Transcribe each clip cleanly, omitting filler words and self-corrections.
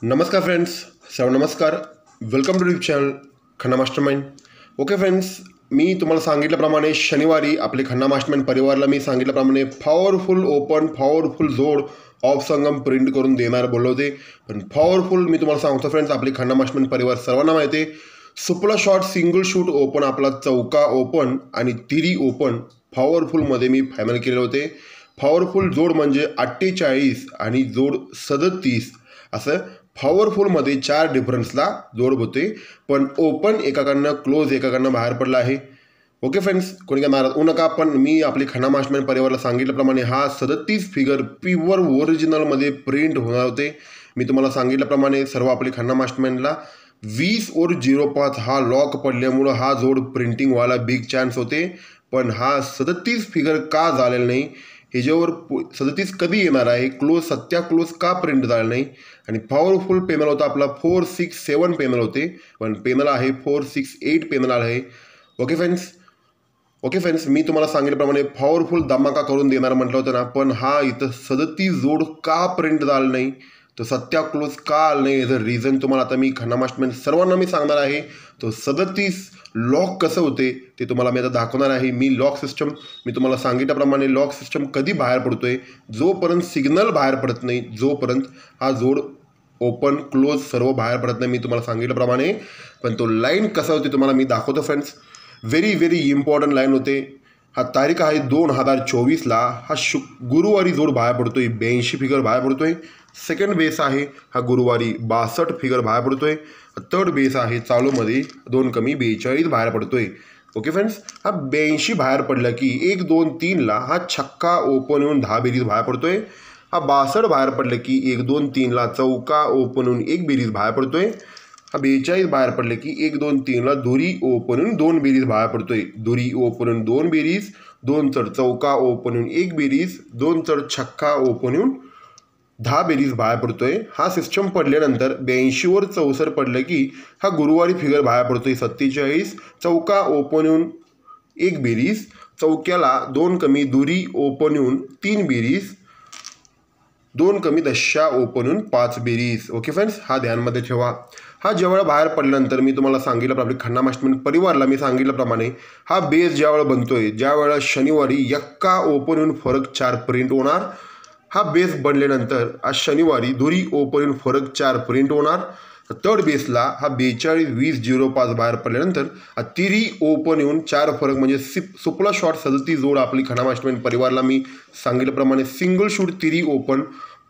नमस्कार फ्रेंड्स, नमस्कार. Welcome to YouTube channel Khanna mastermind. Okay friends, मी तुम्हाला सांगितल्याप्रमाणे शनिवारी आपले खन्ना मास्टरमाइंड परिवारला मी सांगितल्याप्रमाणे पॉवरफुल जोड ऑफ संगम प्रिंट करून देणार बोललो होते. पण पॉवरफुल मी तुम्हाला सांगतो फ्रेंड्स, आपले खन्ना मास्टरमाइंड परिवार सर्वांना माहिती आहे. सुपला शॉट सिंगल शूट ओपन, आपला चौका ओपन आणि तिरी ओपन पॉवरफुलमध्ये मी फायनल केले होते. पॉवरफुल जोड म्हणजे 48 आणि जोड 37 असं पॉवरफुलमध्ये 4 डिफरन्सला जोड होते. पण ओपन एकाकडनं क्लोज एकाकडनं बाहेर पडला आहे. ओके फ्रेंड्स, कोणी काय नाराज होऊ नका. पण मी आपली खन्ना मास्टरमाइंड परिवाराला सांगितल्याप्रमाणे हा 37 फिगर प्युअर ओरिजिनलमध्ये प्रिंट होणार होते. मी तुम्हाला सांगितल्याप्रमाणे सर्व आपले खन्ना मास्टरमाइंडला 20 और 05 हा लॉक पडल्यामुळं हा जोड प्रिंटिंग व्हायला बिग चान्स होते. पण हा 37 फिगर का झालेला नाही, ह्याच्यावर 37 कधी येणार आहे, सत्या क्लोज का प्रिंट झाला नाही. आणि पॉवरफुल पेनल होता आपला 467 पेनल होते, पण पेनल आहे 468 पेनल आहे. ओके फ्रेंड्स, मी तुम्हाला सांगितल्याप्रमाणे पॉवरफुल धमाका करून देणार म्हटलं होतं ना. पण हा इथं 37 जोड का प्रिंट झाला नाही, तो सत्या क्लोज का आला नाही, याचं रिझन तुम्हाला आता मी खन्ना मास्टरमाइंड सर्वांना मी सांगणार आहे. तो 37 लॉक कसं होते ते तुम्हाला मी आता दाखवणार आहे. मी तुम्हाला सांगितल्याप्रमाणे लॉक सिस्टम कधी बाहेर पडतोय, जोपर्यंत सिग्नल बाहेर पडत नाही, जोपर्यंत हा जोड ओपन क्लोज सर्व बाहेर पडत नाही. मी तुम्हाला सांगितल्याप्रमाणे पण तो लाईन कसा होते तुम्हाला मी दाखवतो फ्रेंड्स. व्हेरी इम्पॉर्टंट लाईन होते. हा तारीख आहे 2024ला. हा गुरुवारी जोड बाहेर पडतोय, 82 फिगर बाहेर पडतोय. सेकंड बेस आहे हा गुरुवारी 62 फिगर बाहेर पडतोय. थर्ड बेस आहे चालूमध्ये 2 कमी 42 बाहेर पडतोय. ओके फ्रेंड्स, हा 82 बाहेर पडला की 1 2 3ला हा छक्का ओपन येऊन 10 बेरीज बाहेर पडतोय. हा 62 बाहेर पडलं की 1 2 3ला चौका ओपन येऊन 1 बेरीज बाहेर पडतोय. हा 42 बाहेर पडले की 1 2 3ला दुरी ओपन येऊन 2 बेरीज बाहेर पडतोय. दुरी ओपन येऊन 2 बेरीज, 2 चढ चौका ओपन येऊन 1 बेरीज, 2 चढ छक्का ओपन येऊन 10 बेरीज बाहेर पडतोय. हा सिस्टम पडल्यानंतर 82 वर 64 पडलं की हा गुरुवारी फिगर बाहेर पडतोय 47. चौका ओपन येऊन 1 बेरीज, चौक्याला 2 कमी दुरी ओपन येऊन 3 बेरीज, 2 कमी दशा ओपन येऊन 5 बेरीज. ओके फ्रेंड्स, हा ध्यानमध्ये ठेवा. हा ज्यावेळेला बाहेर पडल्यानंतर मी तुम्हाला सांगितलं, खन्ना मास्टरमाइंड परिवारला मी सांगितल्याप्रमाणे हा बेस ज्यावेळेला बनतोय, ज्यावेळेला शनिवारी यक्का ओपन येऊन फरक 4 प्रिंट होणार. हा बेस बनल्यानंतर आज शनिवारी दुरी ओपन येऊन फरक 4 प्रिंट होणार. थर्ड बेसला हा 42 20 05 बाहेर पडल्यानंतर तिरी ओपन येऊन 4 फरक म्हणजे सुपला शॉट 37 जोड आपली खन्ना मास्टरमाइंड परिवारला मी सांगितल्याप्रमाणे सिंगल शूट तिरी ओपन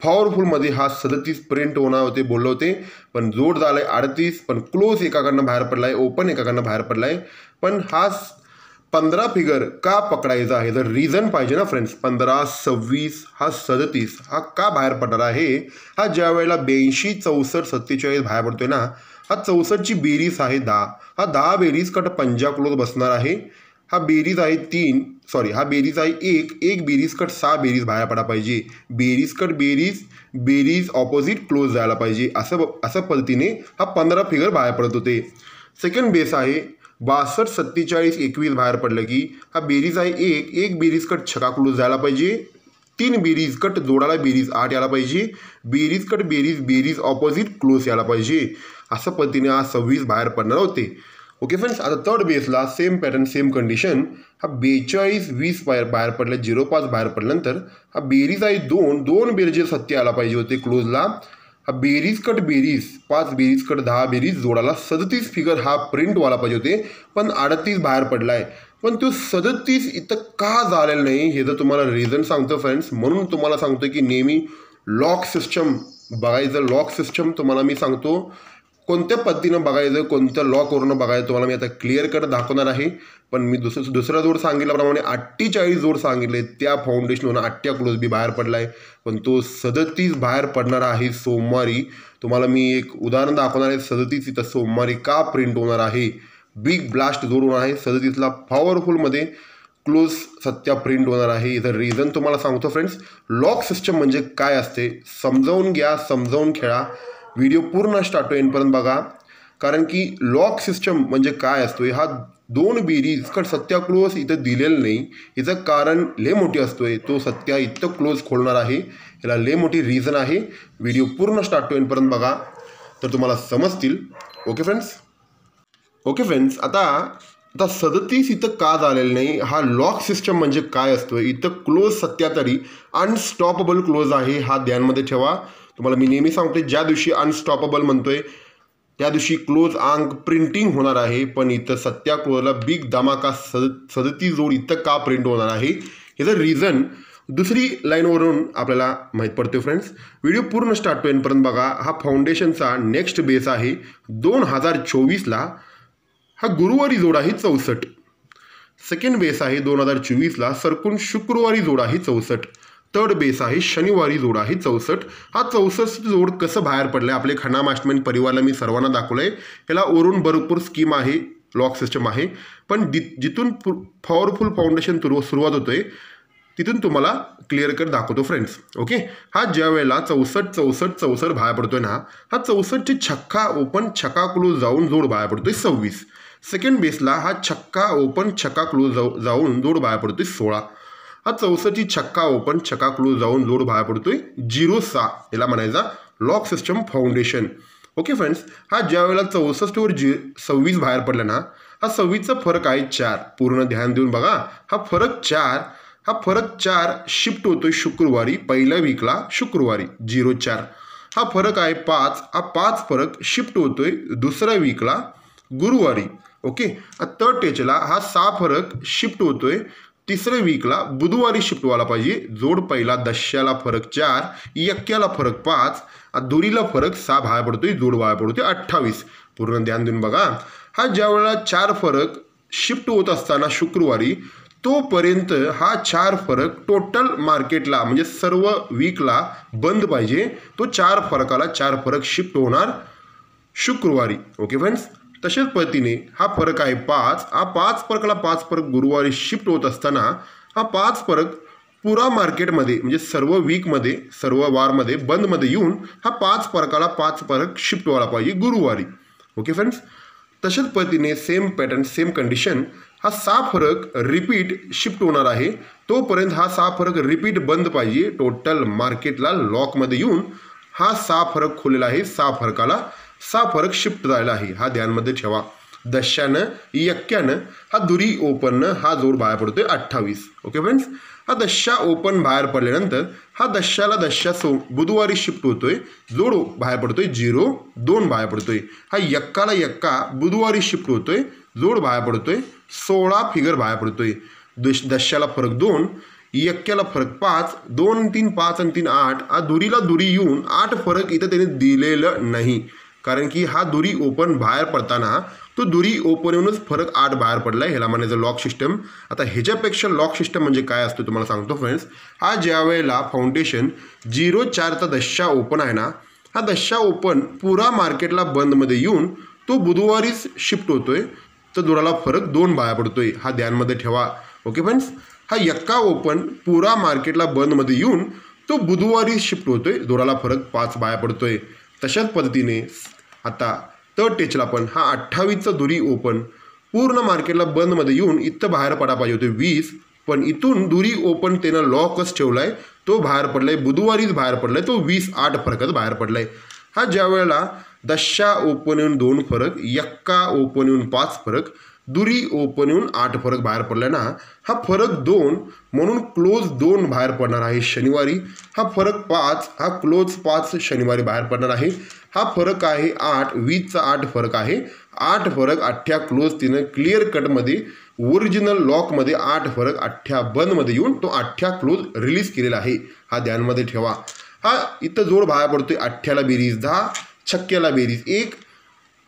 पॉवरफुलमध्ये हा 37 प्रिंट होणार होते बोललो होते. पण जोड झाला आहे 38. पण क्लोज एकाकडनं बाहेर पडला आहे, ओपन एकाकडनं बाहेर पडला आहे. पण हा 15 फिगर का पकडायचा आहे, जर रिझन पाहिजे ना फ्रेंड्स. 15 26 हा 37 हा का बाहेर पडणार आहे. हा ज्या वेळेला 82 64 47 बाहेर पडतोय ना, हा 64ची बेरीज आहे 10. हा 10 बेरीज कट 5 क्लोज बसणार आहे. हा बेरीज आहे 3, हा बेरीज आहे 1 बेरीज कट 6 बेरीज बाहेर पडा पाहिजे. बेरीज कट बेरीज ऑपोजिट क्लोज जायला पाहिजे. असं पद्धतीने हा 15 फिगर बाहेर पडत होते. सेकंड बेस आहे 62 47 21 बाहेर पडलं की हा बेरीज आहे 1 बेरीज कट छक्का क्लोज जायला पाहिजे. 3 बेरीज कट जोडाला बेरीज 8 यायला पाहिजे. बेरीज कट बेरीज ऑपोजिट क्लोज यायला पाहिजे. असं पद्धतीने हा 26 बाहेर पडणार होते. ओके फ्रेंड्स, आता थर्ड बेसला सेम पॅटर्न सेम कंडिशन. हा 42 20 बाहेर पडला, 05 बाहेर पडल्यानंतर हा बेरीज आहे 2 बेरीज सत्य आला पाहिजे होते क्लोजला. हा बेरीज कट 5 बेरीज कट 10 बेरीज जोडाला 37 फिगर हा प्रिंट व्हायला पाहिजे होते. पण 38 बाहेर पडला आहे. पण तो 37 इथं का झालेलं नाही हे जर तुम्हाला रिझन सांगतो फ्रेंड्स. म्हणून तुम्हाला सांगतो की नेहमी लॉक सिस्टम बघायचं. लॉक सिस्टम तुम्हाला मी सांगतो कोणत्या पद्धतीनं बघायचं, कोणत्या लॉकवरून बघायचं तुम्हाला मी आता क्लिअर कट दाखवणार आहे. पण मी दुसरा जोड सांगितल्याप्रमाणे 48 जोड सांगितले, त्या फाउंडेशनवरून 8 क्लोज बी बाहेर पडला आहे. पण तो 37 बाहेर पडणार आहे सोमवारी. तुम्हाला मी एक उदाहरण दाखवणार आहे. 37 इथं सोमवारी का प्रिंट होणार आहे. बिग ब्लास्ट जोड होणार आहे 37ला. पॉवरफुलमध्ये क्लोज सत्या प्रिंट होणार आहे. इथं रिझन तुम्हाला सांगतो फ्रेंड्स. लॉक सिस्टम म्हणजे काय असते समजावून घ्या, समजावून खेळा. व्हिडिओ पूर्ण स्टार्ट टू एंडपर्यंत बघा. कारण की लॉक सिस्टम म्हणजे काय असतोय, हा 2 बेरीज कट सत्या क्लोज इथं दिलेलं नाही. याचं कारण लय मोठी असतोय. तो सत्या इथं क्लोज खोलणार आहे. याला लय मोठी रिझन आहे. व्हिडिओ पूर्ण स्टार्ट टू एंडपर्यंत बघा. तर तुम्हाला समजतील. ओके फ्रेंड्स, आता 37 इथं का झालेलं नाही, हा लॉक सिस्टम म्हणजे काय असतो. इथं क्लोज 77 अनस्टॉपेबल क्लोज आहे, हा ध्यानमध्ये ठेवा. तुम्हाला मी नेहमी सांगतोय, ज्या दिवशी अनस्टॉपेबल म्हणतोय त्या दिवशी क्लोज अंक प्रिंटिंग होणार आहे. पण इथं 70 क्लोजला बिग धमाका 37 जोड इथं का प्रिंट होणार आहे, याचं रिझन दुसरी लाईनवरून आपल्याला माहीत पडते. फ्रेंड्स, व्हिडिओ पूर्ण स्टार्ट टू एंडपर्यंत बघा. हा फाउंडेशनचा नेक्स्ट बेस आहे. 2024ला हा गुरुवारी जोड आहे 64. सेकंड बेस आहे 2024ला सरकून शुक्रवारी जोड आहे 64. थर्ड बेस आहे शनिवारी जोड आहे 64. हा 64 जोड कसं बाहेर पडलं आहे आपले खन्ना मास्टरमाइंड परिवारला मी सर्वांना दाखवलं आहे. याला वरून भरपूर स्कीम आहे, लॉक सिस्टम आहे. पण जिथून पॉवरफुल फाउंडेशन सुरुवात होतोय तिथून तुम्हाला क्लिअर कट दाखवतो. फ्रेंड्स, ओके, हा ज्या वेळेला 64 बाहेर पडतोय ना, हा 64ची छक्का ओपन छक्का क्लोज जाऊन जोड बाहेर पडतोय 26. सेकंड बेसला हा छक्का ओपन छक्का क्लोज जाऊन जोड बाहेर पडतोय 16. हा 64ची छक्का ओपन छक्का क्लोज जाऊन जोड बाहेर पडतोय 06. याला म्हणायचा lock system foundation. Okay friends, हा ज्या वेळेला 64वर 26 बाहेर पडला ना, हा 26चा फरक आहे 4. पूर्ण ध्यान देऊन बघा. हा फरक 4 शिफ्ट होतोय शुक्रवारी, पहिल्या वीकला शुक्रवारी 04. हा फरक आहे 5. हा 5 फरक शिफ्ट होतोय दुसऱ्या वीकला गुरुवारी. ओके, थर्ड टेचला हा 6 फरक शिफ्ट होतोय तिसऱ्या वीकला बुधवारी शिफ्ट व्हायला पाहिजे. जोड पहिला दशाला फरक 4, यक्क्याला फरक 5, दुरीला फरक 6 बाहेर पडतोय, जोड बाहेर पडतोय 28. पूर्ण ध्यान देऊन बघा. हा ज्या वेळेला 4 फरक शिफ्ट होत असताना शुक्रवारी, तोपर्यंत हा 4 फरक टोटल मार्केटला म्हणजे सर्व वीकला बंद पाहिजे. तो 4 फरक शिफ्ट होणार शुक्रवारी. ओके फ्रेंड्स, तशाच पद्धतीने हा फरक आहे 5. हा 5 फरक गुरुवारी शिफ्ट होत असताना हा 5 फरक पुरा मार्केटमध्ये म्हणजे सर्व वीकमध्ये सर्व वारमध्ये बंदमध्ये येऊन हा 5 फरक शिफ्ट व्हायला पाहिजे गुरुवारी. ओके फ्रेंड्स, तशाच पद्धतीने सेम पॅटर्न सेम कंडिशन, हा 6 फरक रिपीट शिफ्ट होणार आहे. तोपर्यंत हा 6 फरक रिपीट बंद पाहिजे. टोटल मार्केटला लॉकमध्ये येऊन हा 6 फरक खोलेला आहे. 6 फरक शिफ्ट झालेला आहे, हा ध्यानमध्ये ठेवा. दशानं यक्क्यानं हा दुरी ओपननं हा जोड बाहेर पडतोय 28. ओके फ्रेंड्स, हा दशा ओपन बाहेर पडल्यानंतर हा दशा बुधवारी शिफ्ट होतोय, जोड बाहेर पडतोय 02 बाहेर पडतोय. हा यक्का बुधवारी शिफ्ट होतोय, जोड बाहेर पडतोय 16 फिगर बाहेर पडतोय. दशाला फरक 2, यक्क्याला फरक 5, 2 3 5 आणि 3 8. हा दुरीला दुरी येऊन 8 फरक इथं त्याने दिलेलं नाही, कारण की हा दुरी ओपन बाहेर पडताना तो दुरी ओपन येऊनच फरक 8 बाहेर पडला आहे. ह्याला म्हणायचं लॉक सिस्टम. आता ह्याच्यापेक्षा लॉक सिस्टम म्हणजे काय असतं तुम्हाला सांगतो. फ्रेंड्स, हा ज्या वेळेला फाउंडेशन 04चा दशा ओपन आहे ना, हा दशा ओपन पुरा मार्केटला बंदमध्ये येऊन तो बुधवारीच शिफ्ट होतोय, तर जोडाला फरक 2 बाहेर पडतोय, हा ध्यानमध्ये ठेवा. ओके फ्रेंड्स, हा यक्का ओपन पुरा मार्केटला बंदमध्ये येऊन तो बुधवारी शिफ्ट होतोय, जोडाला फरक 5 बाहेर पडतोय. तशाच पद्धतीने आता थर्ड टेचला पण हा 28चा दुरी ओपन पूर्ण मार्केटला बंदमध्ये येऊन इथं बाहेर पडा पाहिजे होते 20, पण इथून दुरी ओपन त्यानं लॉकच ठेवलाय, तो बाहेर पडलाय, बुधवारीच बाहेर पडलाय, तो 20-8 फरकच बाहेर पडलाय. हा ज्या वेळेला दशा ओपन येऊन 2 फरक, यक्का ओपन येऊन 5 फरक, दुरी ओपन येऊन 8 फरक बाहेर पडला ना, हा फरक 2 म्हणून क्लोज 2 बाहेर पडणार आहे शनिवारी. हा फरक 5, हा क्लोज 5 शनिवारी बाहेर पडणार आहे. हा फरक आहे 8, 20चा 8 फरक आहे. 8 फरक 8 क्लोज तिनं क्लिअर कटमध्ये ओरिजिनल लॉकमध्ये 8 फरक 8 बंदमध्ये येऊन तो 8 क्लोज रिलीज केलेला आहे, हा ध्यानमध्ये ठेवा. हा इथं जोड बाहेर पडतोय 8ला बेरीज 10, छक्क्याला बेरीज 1,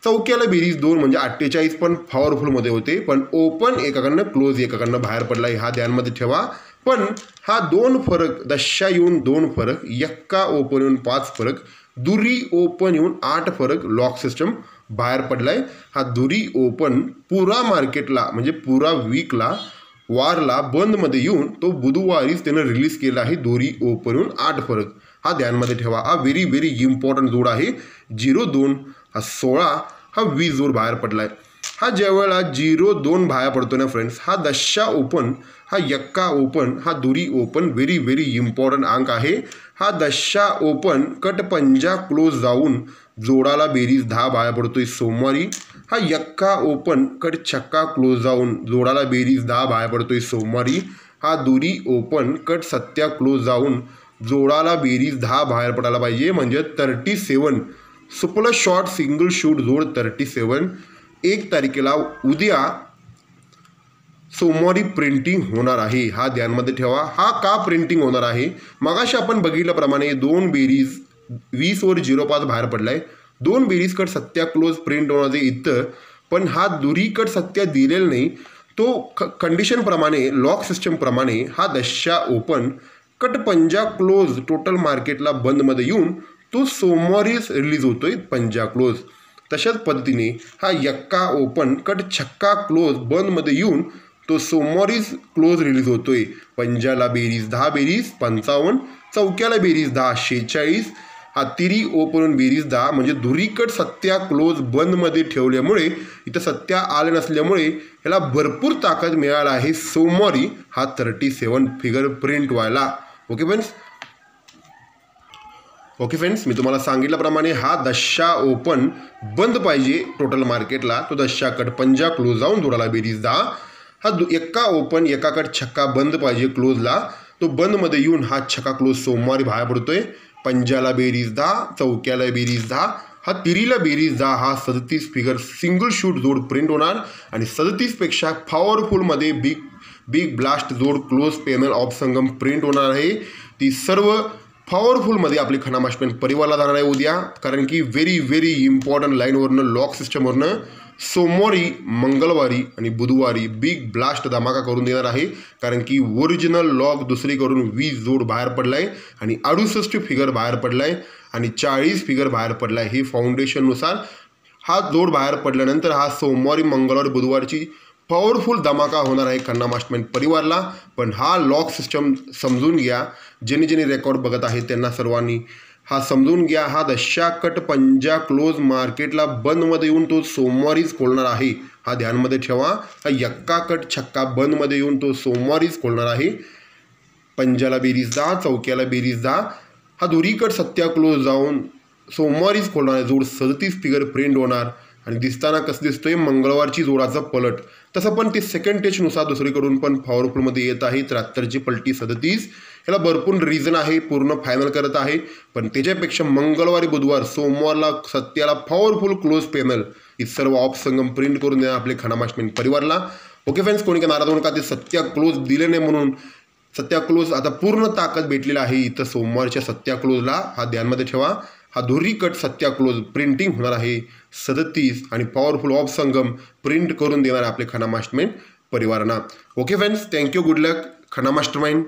चौक्याला बेरीज 2 म्हणजे 48 पण पॉवरफुलमध्ये होते, पण ओपन एकाकडनं क्लोज एकाकडनं बाहेर पडला आहे, हा ध्यानमध्ये ठेवा. पण हा 2 फरक दशा येऊन 2 फरक, यक्का ओपन येऊन 5 फरक, दुरी ओपन येऊन 8 फरक लॉक सिस्टम बाहेर पडलाय. हा दुरी ओपन पुरा मार्केटला म्हणजे पुरा वीकला वारला बंदमध्ये येऊन तो बुधवारीच त्यानं रिलीज केला आहे. दुरी ओपन येऊन 8 फरक, हा ध्यानमध्ये ठेवा. हा व्हेरी व्हेरी इम्पॉर्टंट जोड आहे. 02, हा 16, हा 20 जोड बाहेर पडलाय. हा ज्यावेळेला 0-2 बाहेर पडतो ना फ्रेंड्स, हा दशा ओपन, हा यक्का ओपन, हा दुरी ओपन, व्हेरी व्हेरी इम्पॉर्टंट अंक आहे. हा दशा ओपन कट पंजा क्लोज जाऊन जोडाला बेरीज 10 बाहेर पडतोय सोमवारी. हा यक्का ओपन कट छक्का क्लोज जाऊन जोडाला बेरीज 10 बाहेर पडतोय सोमवारी. हा दुरी ओपन कट सत्या क्लोज जाऊन जोडाला बेरीज 10 बाहेर पडायला पाहिजे, म्हणजे 37. सुपर शॉर्ट सिंगल शूट जोड 37. 1 तारखेला उद्या सोमवारी प्रिंटिंग होणार आहे, हा ध्यानमध्ये ठेवा. हा का प्रिंटिंग होणार आहे, मगाशी आपण बघितल्याप्रमाणे 2 बेरीज 20वर 0.5 बाहेर पडलाय. 2 बेरीज कट सत्या क्लोज प्रिंट होणार इथं, पण हा दुरी कट सत्या दिलेला नाही. तो कंडिशनप्रमाणे लॉक सिस्टमप्रमाणे हा दशा ओपन कट पंजा क्लोज टोटल मार्केटला बंदमध्ये येऊन तो सोमवारीच रिलीज होतोय पंजा क्लोज. तशाच पद्धतीने हा यक्का ओपन कट छक्का क्लोज बंदमध्ये येऊन तो सोमवारीच क्लोज रिलीज होतोय. पंजाला बेरीज 10 बेरीज 55, चौक्याला बेरीज 10 46, हा तिरी ओपन बेरीज 10, म्हणजे दुरीकट सत्या क्लोज बंदमध्ये ठेवल्यामुळे इथं सत्या आले नसल्यामुळे ह्याला भरपूर ताकद मिळाला आहे सोमवारी हा 37 फिगर प्रिंट व्हायला. ओके फ्रेंड्स, मी तुम्हाला सांगितल्याप्रमाणे हा दशा ओपन बंद पाहिजे टोटल मार्केटला. तो दशा कट पंजा क्लोज जाऊन जोडाला बेरीज 10. हा एक्का ओपन एका कट छक्का बंद पाहिजे क्लोजला. तो बंदमध्ये येऊन हा छक्का क्लोज सोमवारी बाहेर पडतोय. पंजाला बेरीज 10, चौक्याला बेरीज 10, हा तिरीला बेरीज 10. हा 37 फिगर सिंगल शूट जोड प्रिंट होणार आणि 37पेक्षा पॉवरफुलमध्ये बिग ब्लास्ट जोड close panel of Sangam print होणार आहे. ती सर्व पॉवरफुलमध्ये आपली खन्ना मास्टरमाइंड परिवारला जाणार आहे उद्या, कारण की व्हेरी व्हेरी इम्पॉर्टंट लाईनवरनं लॉक सिस्टमवरनं सोमवारी, मंगळवारी आणि बुधवारी बिग ब्लास्ट धमाका करून देणार आहे. कारण की ओरिजिनल लॉक दुसरीकडून 20 जोड बाहेर पडला आहे आणि 68 फिगर बाहेर पडला आहे आणि 40 फिगर बाहेर पडला आहे. हे फाउंडेशननुसार हा जोड बाहेर पडल्यानंतर हा सोमवारी, मंगळवारी, बुधवारची पॉवरफुल धमाका होणार आहे खन्ना मास्टरमाइंड परिवारला. पण हा लॉक सिस्टम समजून घ्या, ज्यांनी रेकॉर्ड बघत आहेत त्यांना सर्वांनी हा समजून घ्या. हा दशा कट पंजा क्लोज मार्केटला बंदमध्ये येऊन तो सोमवारीच खोलणार आहे, हा ध्यानमध्ये ठेवा. हा यक्का कट छक्का बंदमध्ये येऊन तो सोमवारीच खोलणार आहे. पंजाला बेरीज 10, चौक्याला बेरीज 10, हा दुरीकट सत्या क्लोज जाऊन सोमवारीच खोलणार आहे. जोड 37 फिगर प्रिंट होणार आणि दिसताना कसं दिसतोय मंगळवारची जोडाचा पलट. तसं पण ते सेकंड टेस्टनुसार दुसरीकडून पण पॉवरफुलमध्ये येत आहे. 73ची पलटी 37. ह्याला भरपूर रिझन आहे, पूर्ण फायनल करत आहे. पण त्याच्यापेक्षा मंगळवारी, बुधवार, सोमवारला सत्याला पॉवरफुल क्लोज पॅनल हे सर्व ऑफ संगम प्रिंट करून देणार आपले खन्ना मास्टरमाइंड परिवारला. ओके फ्रेंड्स, कोणी का नाराज होऊन का ते सत्या क्लोज दिले नाही म्हणून. सत्या क्लोज आता पूर्ण ताकद भेटलेला आहे इथं सोमवारच्या सत्या क्लोजला, हा ध्यानमध्ये ठेवा. हा दुरी कट सत्या क्लोज प्रिंटिंग होणार आहे 37 आणि पॉवरफुल ऑफ संगम प्रिंट करून देणार आपले खन्ना मास्टरमाइंड परिवारांना. ओके फ्रेंड्स, थँक्यू, गुड लक खन्ना मास्टरमाइंड.